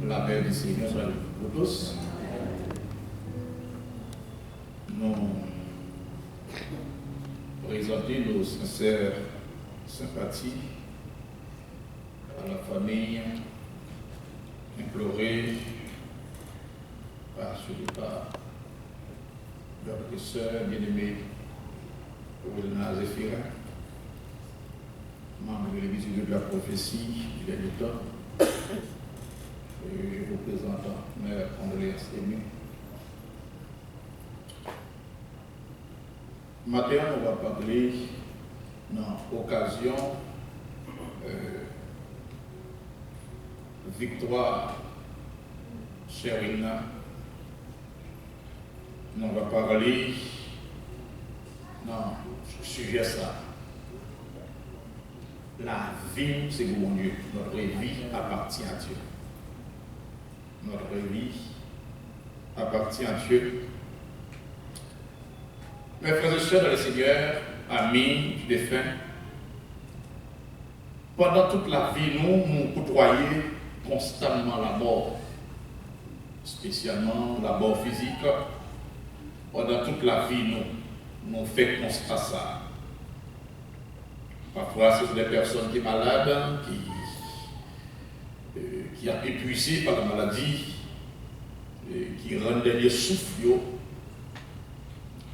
La paix du Seigneur soit avec vous tous. Nous présentons nos sincères sympathies à la famille implorée par notre sœur bien-aimée Oulna Zéphirin, membre de l'Église de la prophétie du dernier temps. Je vous présente Mère Andréas Ému. Maintenant, on va parler dans l'occasion victoire chère Ilna. On va parler dans le sujet ça. La vie, c'est bon Dieu. Notre vie appartient à Dieu. Notre vie appartient à Dieu. Mes frères et sœurs dans le Seigneur, amis, défunts, pendant toute la vie, nous côtoyons constamment la mort, spécialement la mort physique. Pendant toute la vie, nous faisons constat ça. Parfois, ce sont des personnes qui sont malades, qui sont épuisées par la maladie, qui rendent des souffles.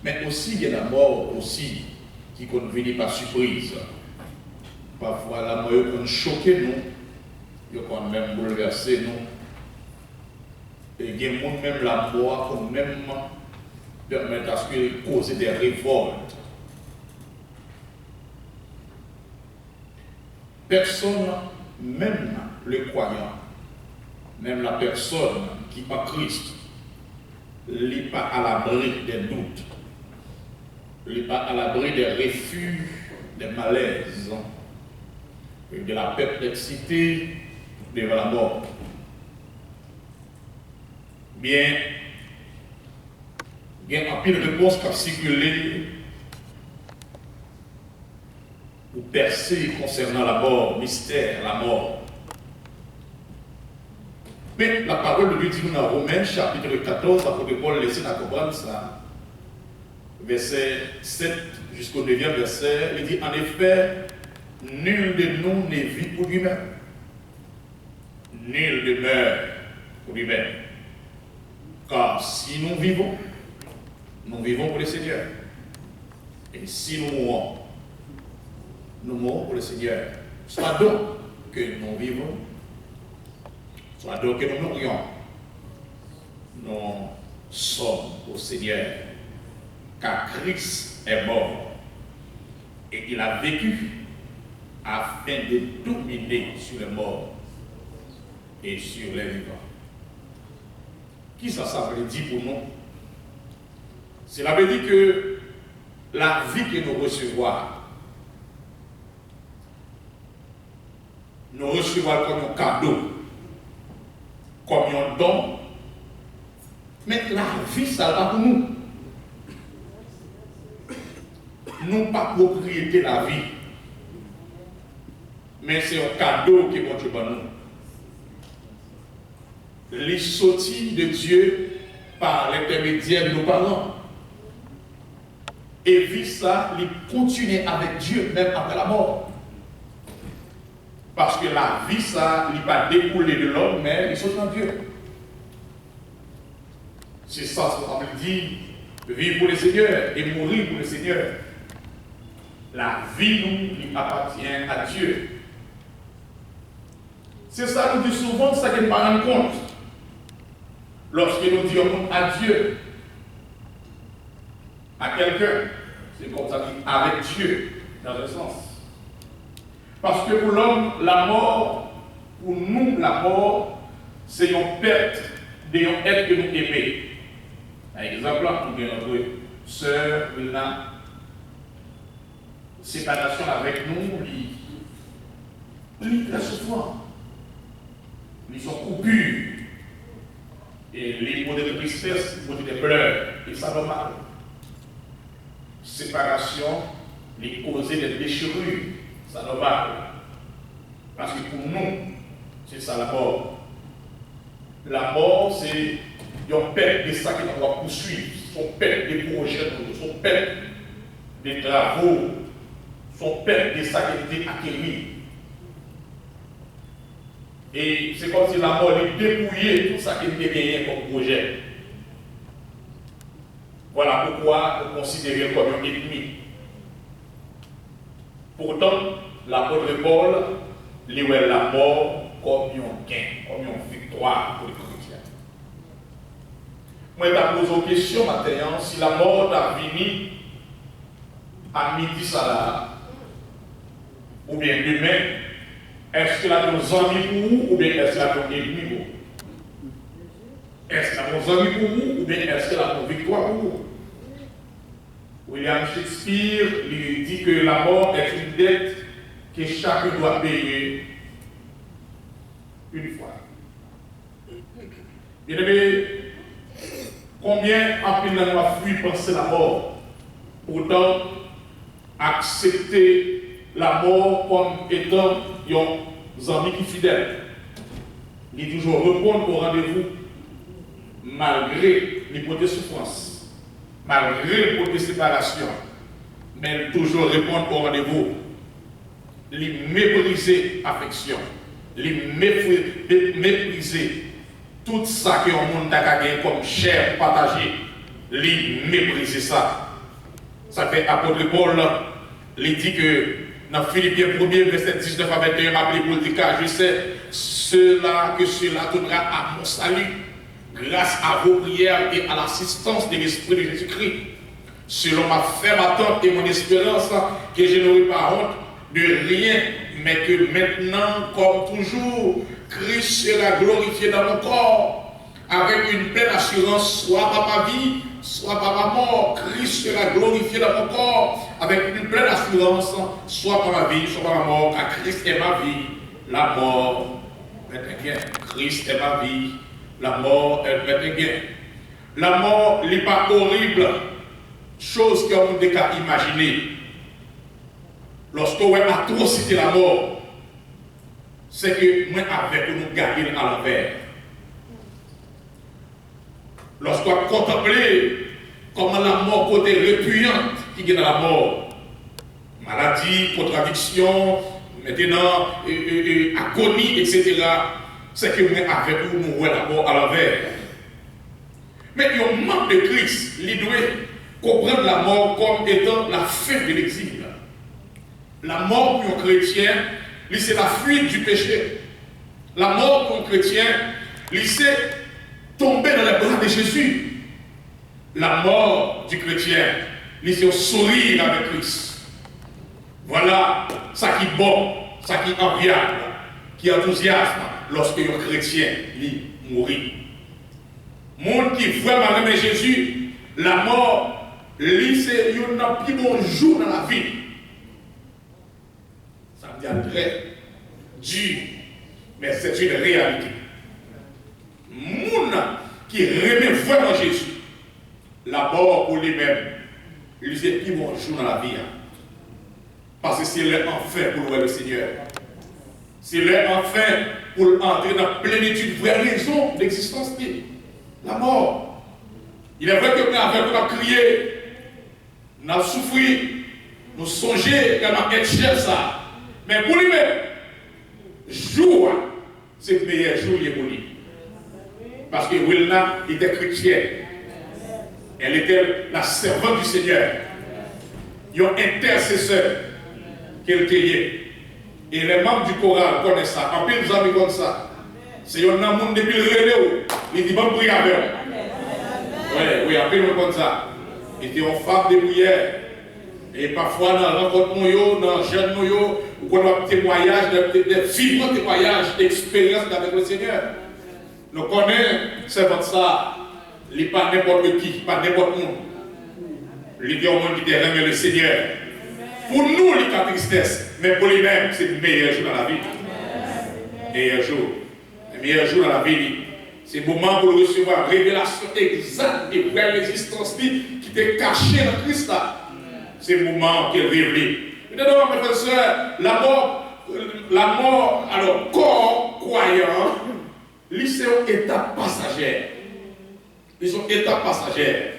Mais aussi, il y a la mort aussi qui peut venir par surprise. Parfois, la mort peut choquer nous, elle peut même bouleverser nous. Et il y a même la mort peut même permettre à ce qu'elle cause des révoltes. Personne, même le croyant, même la personne qui est en Christ, n'est pas à l'abri des doutes, n'est pas à l'abri des refus, des malaises, de la perplexité devant la mort. Bien, il y a un pile de réponses qui a circulé ou percer concernant la mort, mystère, la mort. Mais la parole de Dieu dit dans Romains, chapitre 14, l'apôtre Paul laisse à comprendre ça. Verset 7 jusqu'au 9e verset, il dit en effet, nul de nous ne vit pour lui-même. Nul ne meurt pour lui-même. Car si nous vivons pour le Seigneur. Et si nous mourons pour le Seigneur. Soit donc que nous vivons, soit donc que nous mourions. Nous sommes au Seigneur. Car Christ est mort. Et il a vécu afin de dominer sur les morts et sur les vivants. Qui ça veut dire pour nous? Cela veut dire que la vie que nous recevons, nous recevons comme un cadeau, comme un don, mais la vie, ça va pour nous. Nous pas propriété de la vie, mais c'est un cadeau qui est pour nous. Les sorties de Dieu par l'intermédiaire de nos parents. Et vivre ça, il continue avec Dieu même après la mort. Parce que la vie, ça, il va découler de l'homme, mais il sort en Dieu. C'est ça ce qu'on dit, vivre pour le Seigneur et mourir pour le Seigneur. La vie, nous, il appartient à Dieu. C'est ça que nous disons souvent, c'est ça qu'on ne pas rendre compte. Lorsque nous disons à Dieu, à quelqu'un, c'est comme ça dit, avec Dieu, dans un sens. Parce que pour l'homme, la mort, pour nous, la mort, c'est une perte d'un être que nous aimons. Par exemple, nous avons notre sœur, Ilna, séparation avec nous, très souvent, ils sont coupures. Et les modèles de tristesse, les modèles de pleurs, et ça normal. Séparation, les causer des déchirures, ça normal. Parce que pour nous, c'est ça la mort. La mort, c'est une perte de ça qui doit poursuivre, son perte des projets, son perte des travaux, son perte de ça qui était acquis. Et c'est comme si la mort est dépouillée tout ça qui était gagné comme projet. Voilà pourquoi nous considérons comme un ennemi. Pourtant, l'apôtre Paul lui voit la mort comme un gain, comme une victoire pour les chrétiens. Moi, je te pose une question maintenant, si la mort a fini à midi ça là, ou bien demain, est-ce qu'elle a nos amis pour vous ou bien est-ce qu'elle a nos ennemis pour vous? Est-ce qu'elle a nos amis pour vous ou bien est-ce qu'elle a nos victoires pour vous? William Shakespeare lui dit que la mort est une dette que chacun doit payer une fois. Bien aimé, combien en pile nous a fui penser la mort? Pourtant, accepter la mort comme étant un ami qui fidèle. Il toujours répondre au rendez-vous malgré les points de souffrance. Malgré les séparation, mais toujours répondre au rendez-vous, les mépriser affection, les mépriser tout ça que le monde a gagné comme chair partagée, les mépriser ça. Ça fait apôtre Paul, il dit que dans Philippiens 1er, verset 19 à 21, appelé pour dire car je sais que cela donnera à mon salut. Grâce à vos prières et à l'assistance de l'Esprit de Jésus-Christ, selon ma ferme attente et mon espérance, que je n'aurai pas honte de rien, mais que maintenant, comme toujours, Christ sera glorifié dans mon corps, avec une pleine assurance, soit par ma vie, soit par ma mort. Christ sera glorifié dans mon corps, avec une pleine assurance, soit par ma vie, soit par ma mort, car Christ est ma vie, la mort est un gain. Christ est ma vie. La mort, elle fait un gain. La mort n'est pas horrible, chose qu'on ne peut pas imaginer. Lorsqu'on a atrocité la mort, c'est que moi, avec nous garder à l'envers. Lorsqu'on a contemplé comment la mort côté répugnante qui est dans la mort, maladie, contradiction, maintenant, agonie, etc., c'est que moi, avec vous, nous voyons la mort à l'envers. Mais il y a un manque de Christ. Il doit comprendre la mort comme étant la fin de l'exil. La mort pour un chrétien, c'est la fuite du péché. La mort pour un chrétien, c'est tomber dans les bras de Jésus. La mort du chrétien, c'est un sourire avec Christ. Voilà ça qui est bon, ça qui est enviable, qui enthousiasme. Lorsque un chrétien mourit. Monde qui vraiment aime Jésus, la mort, c'est un plus bon jour dans la vie. Ça me dit très dur, mais c'est une réalité. Monde qui aime vraiment Jésus, la mort pour lui-même, c'est un plus bon jour dans la vie. Parce que c'est l'enfer pour louer le Seigneur. C'est l'enfer pour entrer dans la plénitude, vraie raison d'existence de la mort. Il est vrai que nous avons crié, nous avons souffert, nous songeons comment être cher ça. Mais pour lui-même, jour, c'est le meilleur jour pour lui. Parce que Wilna était chrétienne. Elle était la servante du Seigneur. Il y a un intercesseur qu'elle était. Et les membres du choral connaissent ça. En plus, nous avons comme ça. C'est un amour depuis le relais. Il dit, bon, prier avec eux. Oui, en plus, nous comme ça. Il était une femme de prière. Et parfois, dans la rencontre, dans le jeune, nous avons des témoignages, des vibrants témoignages d'expérience avec le Seigneur. Nous connaissons, c'est comme ça. Il n'est pas n'importe qui, pas n'importe qui. Il dit au monde qui aime le Seigneur. Pour nous, il y a tristesse, mais pour lui-même, c'est le meilleur jour dans la vie. Meilleur jour. Le meilleur jour dans la vie, c'est le moment pour recevoir la révélation exacte de la résistance qui était cachée dans Christ. C'est le moment qu'il révèle. Maintenant, mes frères et sœurs, la mort, alors, corps croyant, c'est une étape passagère. Ils sont étapes passagères.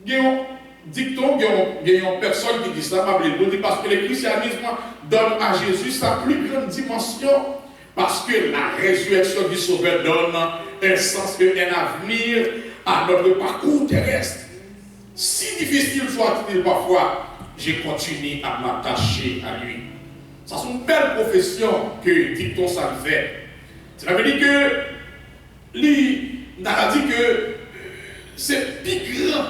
Il y a un dicton, il y a une personne qui dit ça, parce que le christianisme donne à Jésus sa plus grande dimension, parce que la résurrection du Sauveur donne un sens, un avenir à notre parcours terrestre. Si difficile soit-il parfois, je continue à m'attacher à lui. Ça, c'est une belle profession que dicton ça fait. Ça veut dire que on a dit que c'est plus grande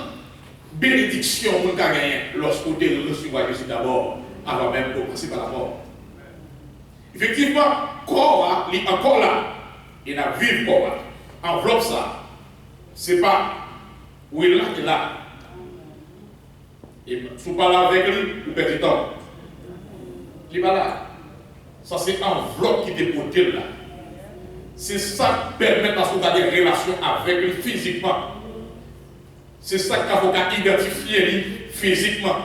bénédiction qu'on a gagné lorsqu'on a reçu Jésus d'abord, avant même de passer par la mort. Effectivement, corps est encore là. Il a vu corps. Enveloppe ça. C'est pas où il est là. Et si vous parlez avec lui, vous perdez du temps. Il n'est pas là. Ça, c'est enveloppe qui est déportée là. C'est ça qui permet d'avoir des relations avec lui physiquement. C'est ça qu'il faut identifier lui physiquement.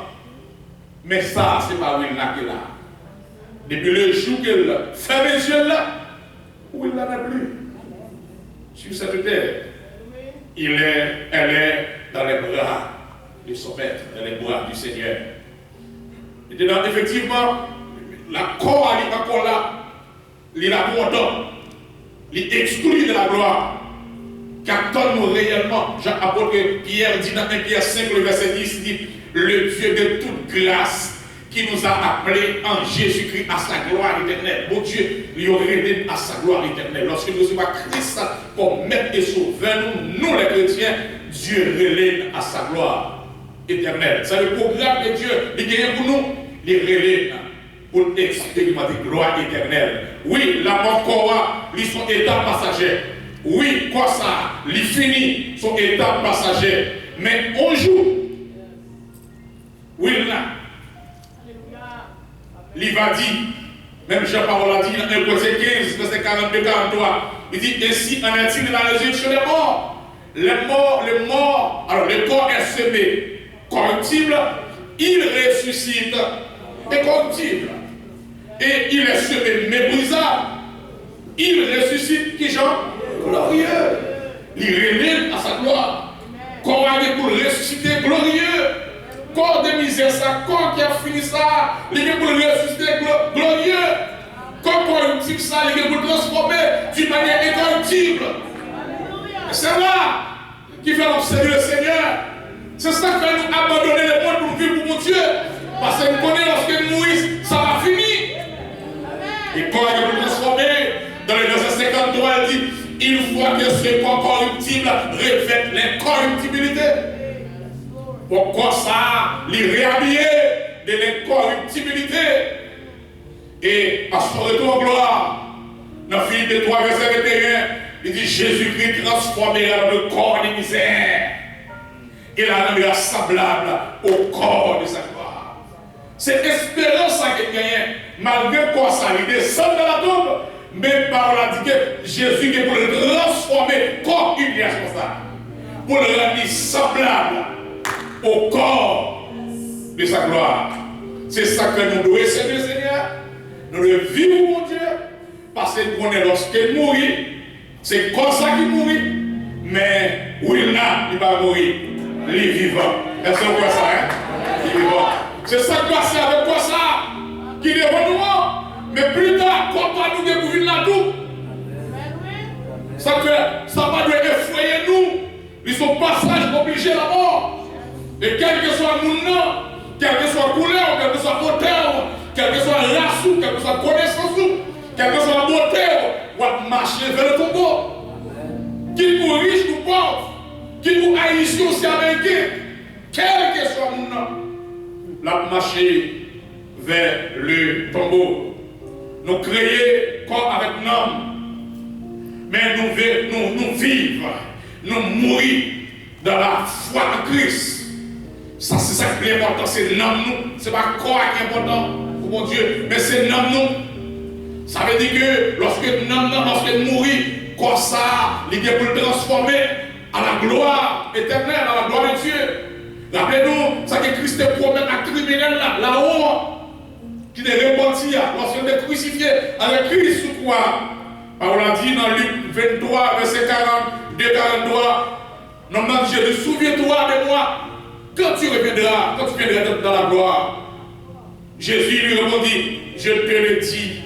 Mais ça, c'est pas où il est là. Depuis le jour qu'il ferme les yeux là, où il n'en a plus. Sur cette terre, elle est dans les bras de son maître, dans les bras du Seigneur. Et dedans, effectivement, la corps est encore là, il abandonne, il exclut de la gloire. Qu'attendons-nous réellement? Jean-Apôtre Pierre dit dans 1 Pierre 5, le verset 10, dit le Dieu de toute grâce qui nous a appelés en Jésus-Christ à sa gloire éternelle. Bon Dieu, lui aurait à sa gloire éternelle. Lorsque nous recevons Christ comme maître et sauveur, nous les chrétiens, Dieu relève à sa gloire éternelle. C'est le programme de Dieu, il gagne pour nous, il relève pour expérimenter gloire éternelle. Oui, la mort corps, ils sont état passager. Oui, quoi ça, il finit son état passager. Mais un jour, oui, là, il va dire, même Jean-Paul a dit dans 1 Corinthiens 15, verset 42-43, il dit ainsi en est-il dans la résurrection des morts. Les morts, alors le corps est semé corruptible, il ressuscite incorruptible. Et il est semé méprisable, il ressuscite qui genre glorieux. Il relève à sa gloire. Corps a pour ressusciter glorieux. Corps de misère, ça, corps qui a fini ça, il est pour ressusciter glorieux. Corps corruptible, ça, il est pour transformer d'une manière incorruptible. C'est là qui fait l'observer le Seigneur. C'est ça qui fait nous abandonner le monde pour vivre pour mon Dieu. Parce que nous connaissons lorsque nous mourons, ça va finir. Et corps est pour transformer. Dans le verset 53, il dit il faut que ce corps corruptible revête l'incorruptibilité. Pourquoi ça, les réhabiller de l'incorruptibilité. Et à son retour en gloire, dans Philippe 3, verset 21, il dit Jésus-Christ transformera le corps de misère et la rendra semblable au corps de sa gloire. C'est l'espérance qu'il gagne, malgré quoi ça, il descend dans la tombe, mais par la dit que Jésus est pour le transformer comme une responsable, pour le rendre semblable au corps de sa gloire. C'est ça que nous devons servir, Seigneur. Nous devons vivre, mon Dieu, parce que nous connaissons lorsqu'il mourit, c'est comme ça qu'il mourit, mais où il n'a, il va mourir. Il est vivant. Est-ce que vous voyez ça, hein? Il est vivant. C'est ça qui passe avec quoi ça? Qui est devant nous, mais plus tard, quand on nous découvrir là tout, ça va nous effrayer nous. Ils sont passage obligé à la mort. Et quel que soit nous, quelle que soit couleur, quelle que soit beauté, quelle que soit race, quelle que soit connaissance, quelle que soit beauté, on va marcher vers le tombeau. Qu'il pour riche ou pauvre, qu'il pour haïtien aussi américain, quel que soit nous, la marcher vers le tombeau. Nous créer comme avec nous, mais nous vivre, nous mourir dans la foi en Christ. Ça, c'est ça qui est important, c'est nous. Ce n'est pas quoi qui est important pour mon Dieu, mais c'est nous. Ça veut dire que lorsque nous mourons, quoi ça, il est pour le transformer à la gloire éternelle, à la gloire de Dieu. Rappelez-nous, ça que Christ promet à criminel là-haut, qui est repenti lorsqu'il est crucifié avec Christ sous quoi. Paul a dit dans Luc 23, verset 42-43, non, Jésus, souviens-toi de moi quand tu reviendras, dans la gloire. Jésus lui répondit, je te le dis,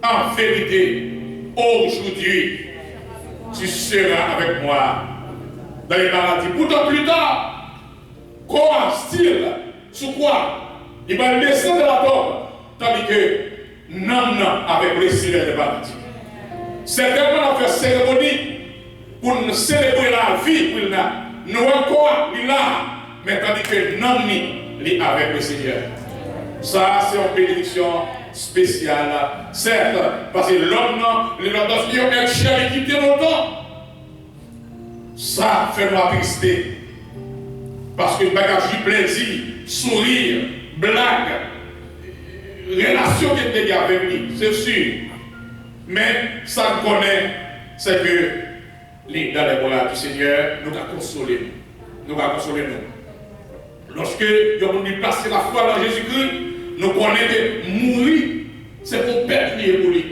en vérité, aujourd'hui, tu seras avec moi dans les paradis. Pourtant, plus tard, comment style, sous quoi il va descendre de la tombe, tandis que non, avec le Seigneur de paradis. Certainement, on fait cérémonie pour nous célébrer la vie, pour nous encore, il là, mais tandis que non, il est avec le Seigneur. Ça, c'est une bénédiction spéciale, certes, parce que l'homme, lorsqu'il a un cher qui quitté longtemps, ça fait nous attrister. Parce que bagage du plaisir, sourire, blague, relation qui est avec lui, c'est sûr. Mais ça nous connaît, c'est que dans les bras du Seigneur, nous avons consolé. Nous avons consolé nous. Lorsque nous avons placé la foi dans Jésus-Christ, nous connaissons que mourir, c'est pour perdre pour lui.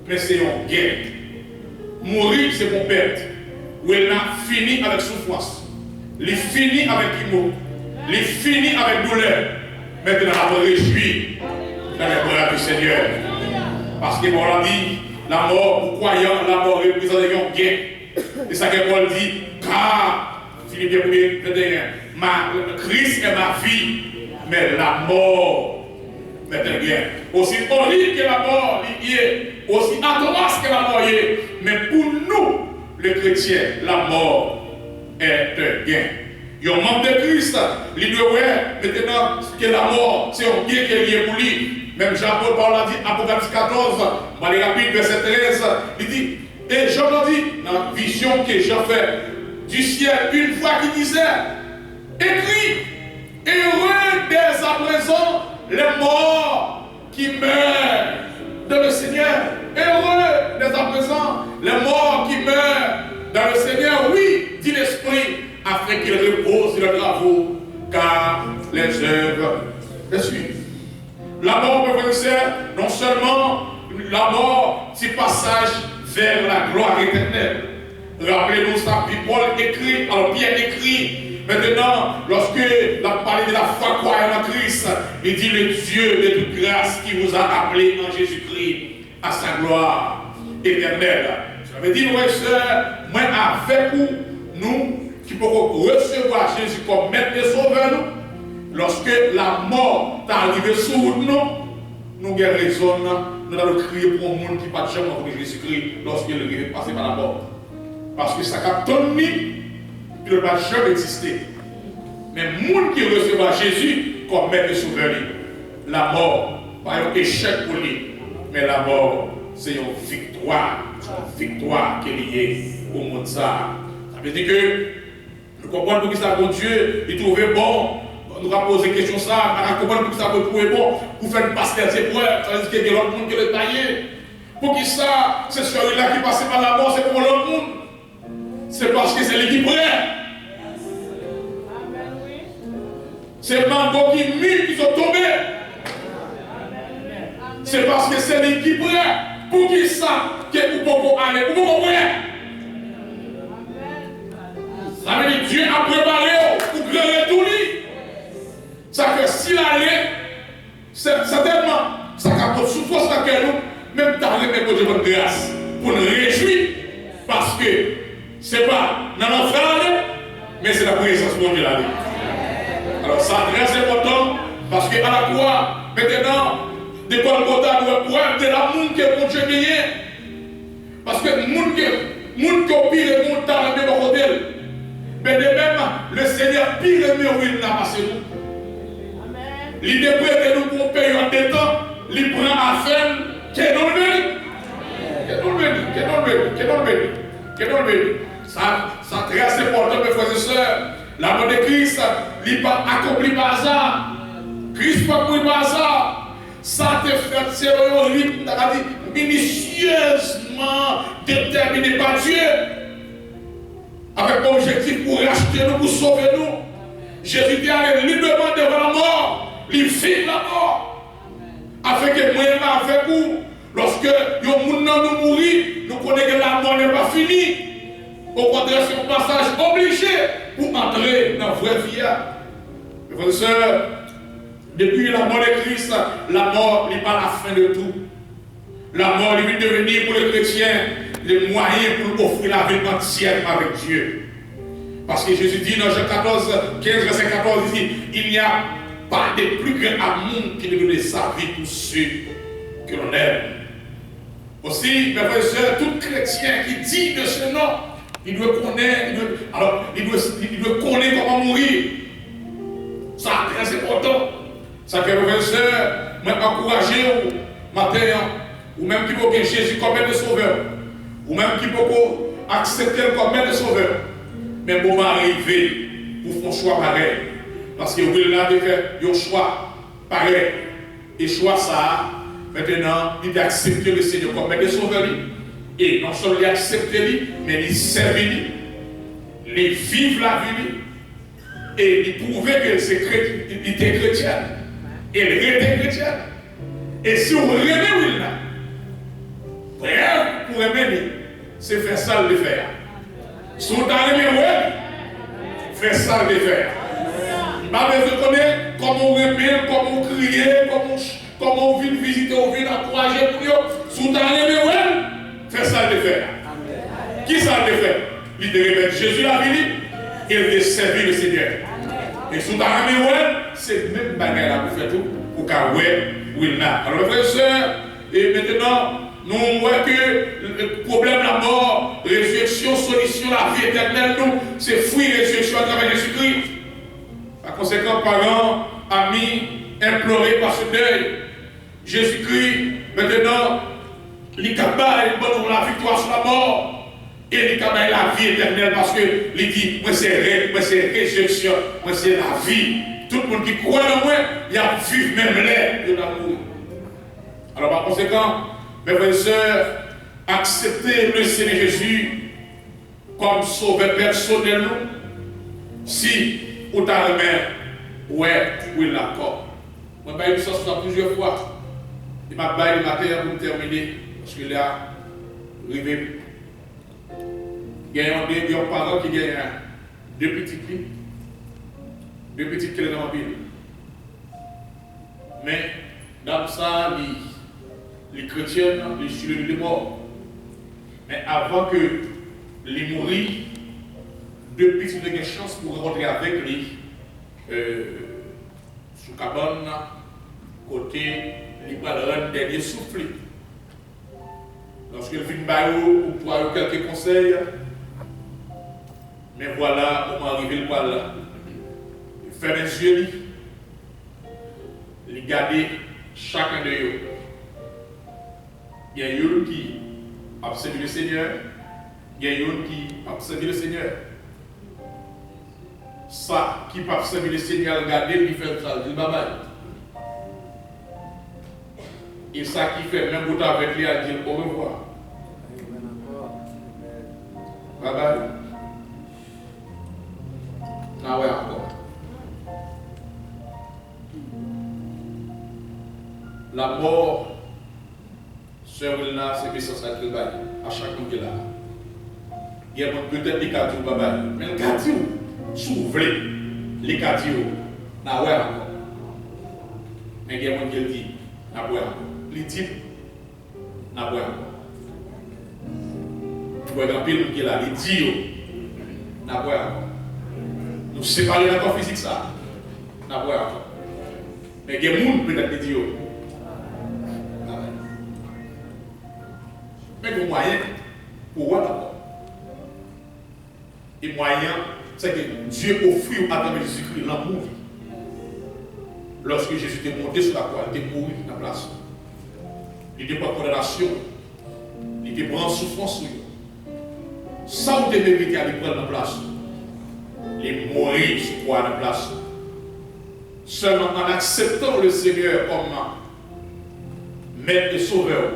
Mais c'est une guerre. Mourir, c'est pour perdre. Où il a fini avec souffrance. Il finit avec mot. Il finit avec douleur. Maintenant, on va réjouir dans les bras du Seigneur. Parce que Paul a dit, la mort, pour croyant, la mort représente une guerre. C'est ça que Paul dit, car, Philippiens 1, Christ est ma vie, mais la mort est une guerre. Aussi horrible que la mort y est, aussi atroce que la mort y est, mais pour nous, les chrétiens, la mort est un gain. Il y a un membre de Christ, il doit voir maintenant que la mort, c'est un gain qui est lié pour lui. Même Jean-Paul a dit, Apocalypse 14, Marie rapide, verset 13, il dit, et Jean a dit, dans la vision que Jean fait du ciel, une fois qu'il disait, écrit, heureux dès à présent les morts qui meurent dans le Seigneur. Heureux dès à présent les morts qui meurent dans le Seigneur. Oui, dit l'Esprit, afin qu'il repose sur le travaux, car les œuvres le suivent. La mort, mes frères et sœurs, non seulement la mort, c'est passage vers la gloire éternelle. Rappelez-nous ça, puis Paul écrit, alors Pierre écrit, maintenant, lorsque il a parlé de la foi croyant en Christ, il dit le Dieu de toute grâce qui vous a appelé en Jésus-Christ à sa gloire éternelle. Ça veut dire, frères et sœurs, moi avec vous, nous qui pouvons recevoir Jésus comme maître et sauveur, nous, lorsque la mort est arrivée sur nous, nous avons raison, nous allons crier pour un monde qui n'a pas jamais rencontré Jésus-Christ lorsqu'il est passé par la mort. Parce que ça a donné, il ne va jamais exister. Mais le monde qui recevra Jésus comme maître et sauveur, la mort, pas un échec pour lui, mais la mort, c'est une victoire. C'est une victoire qui est liée au monde. Ça veut dire que nous comprenons pour que ça, bon Dieu, il trouvait bon. Nous avons posé la question ça, nous comprenons pour que ça peut trouver bon, pour faire passer des épreuves, ça veut dire qu'il y a l'autre monde qui le taillé. Pour qui ça, c'est celui-là qui passait par la mort, c'est pour l'autre monde. C'est parce que c'est lui qui prend. C'est mango qui mût qui sont tombés. C'est parce que c'est lui qui prend. Pour qui ça, que vous pouvez aller, vous pouvez prendre. Ça veut dire Dieu a préparé pour créer tout lui. Ça fait s'il allait, certainement, ça capte souffrance dans nous, même t'as les côtés de grâce, pour nous réjouir, parce que c'est pas dans notre frère, mais c'est la présence de Dieu là. Alors ça très important, parce qu'à la croix, maintenant, de Golgotha doit prendre de l'amour que mon Dieu gagne. Parce que le monde qui a pire le monde dans le même côté. Mais de même, le Seigneur pire le mieux où il a passé nous. L'idée que nous pour période de temps, il prend à faire que nous le ça très important, mes frères et sœurs. La mort de Christ, il n'est pas accompli par hasard. Christ n'est pas accompli par hasard. Ça te fait, c'est un rythme minutieusement déterminé par Dieu. Avec un objectif pour racheter nous, pour sauver nous. Jésus est allé librement devant la mort. Il vit la mort. Afin que moi avec vous, Lorsque les gens nous mourir, nous connaissons que la mort n'est pas finie. Au contraire, c'est un passage obligé pour entrer dans la vraie vie. Mes frères et sœurs, depuis la mort de Christ, la mort n'est pas la fin de tout. La mort est devenir pour les chrétiens le moyen pour offrir la vie entière avec Dieu. Parce que Jésus dit dans Jean 14, 15, verset 14, il dit, il n'y a pas de plus grand amour qui de donner sa vie pour ceux que l'on aime. Aussi, mes frères et sœurs, tout chrétien qui dit de ce nom, il doit connaître, il doit connaître comment mourir. Ça, très important. Ça fait, mes frères et sœurs, m'encourager au matin, ou même qui peut Jésus comme aide de sauveur, ou même qui peut accepter comme aide de sauveur. Mais le moment arrivé pour faire un choix pareil. Parce que vous avez fait un choix pareil. Et choix ça, maintenant, il a accepté le Seigneur comme aide de sauveur. Et non seulement il a accepté lui, mais il servi lui, il vivre la vie et il prouvait qu'il était chrétien. Et il était chrétien. Et si vous remettez lui là, frère, pour aimer, c'est faire ça le faire. Si vous avez faire ça le faire. Pas besoin de connaître comment on remet, comment on crie, comment on vient visiter, on vient encourager pour eux. Si vous avez faire ça le faire. Qui ça le faire? Il te répète Jésus la vie et il te servir le Seigneur. Et si vous avez c'est même bagarre là pour faire tout, pour qu'à oui, là. Alors, frères et sœurs, et maintenant, nous voyons que le problème de la mort, résurrection, solution, la vie éternelle, nous, c'est fruit résurrection à travers Jésus-Christ. Par conséquent, parents, amis, implorés par ce deuil, Jésus-Christ, maintenant, il capable de la victoire sur la mort, et il capable la vie éternelle parce que il dit, moi c'est résurrection, moi c'est la vie. Tout le monde qui croit en moi, il a vécu même l'air de l'amour. Alors par conséquent, mes frères et sœurs, acceptez le Seigneur Jésus comme sauveur personnel. Si vous avez ouais, oui, l'accord. Je vais vous ça plusieurs fois. Il m'a baillé le matin pour terminer, parce qu'il a arrivé. Il y a un parent qui gagne deux petites filles. Deux petites clés dans la Bible. Mais dans ça, les chrétiens, les juifs, les morts. Mais avant que les mourir, deux petites ont une chance pour rentrer avec lui sous cabane, côté, il va le rendre dernier souffle. Lorsqu'il vient de pour quelques conseils, mais voilà, on va arriver le poil là. Faire les yeux, les garder chacun de eux. Il y a un qui a servi le Seigneur, il y a un qui a servi le Seigneur. Ça qui peut servir le Seigneur, regarder, il fait ça, il dit bye bye. Et ça qui fait même bout avec lui, il dit au revoir. Bye bye. Ah ouais, encore. La mort, sœur Wilna, c'est essentiel de travail à chaque monde qui est là. Il y a peut-être des cas de baba, mais le cas de s'ouvre, les cas de n'a pas encore. Mais il y a des gens qui dit, n'a pas encore. Les types, n'a pas encore. Vous voyez un pile qui est là, les dios, n'a pas encore. Nous séparer dans le corps physique, ça, n'a pas encore. Mais il y a des gens peut-être qui disent, mais le moyen pour voir d'abord. Et moyen, c'est que Dieu offrit à travers Jésus-Christ l'amour. Lorsque Jésus était monté sur la croix, il était mouru dans la place. Il n'était pas en condamnation. Il était pas en souffrance sur lui. Sans te mériter à aller prendre la place. Il est mourir sur la croix dans la place. Seulement en acceptant le Seigneur comme maître et sauveur,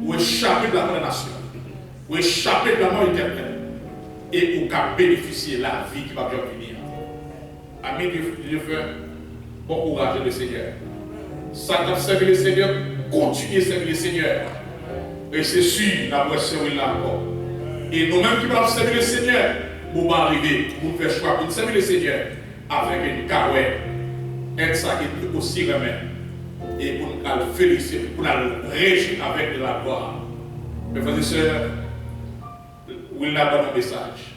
ou échapper de la condamnation, ou échapper de la mort éternelle, et pour bénéficier de la vie qui va bien venir. Amis du feu, bon courage le Seigneur. Ça t'a servi le Seigneur, continuez à servir le Seigneur. Et c'est sûr, nous avons servi là encore. Et nous-mêmes qui vont servir le Seigneur, nous allons arriver, nous faire choix pour servir le Seigneur avec une carrière. Être ça qui est aussi remettre. Et pour nous féliciter, pour nous réjouir avec de la gloire. Mes frères et sœurs, il a un message.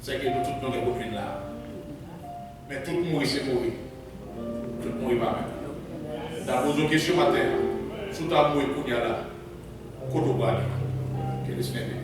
C'est que nous tous nous sommes là. Mais tout le monde c'est mourir. Tout le monde va même. Dans vos questions matin, tout à mourir pour y aller. Que le Seigneur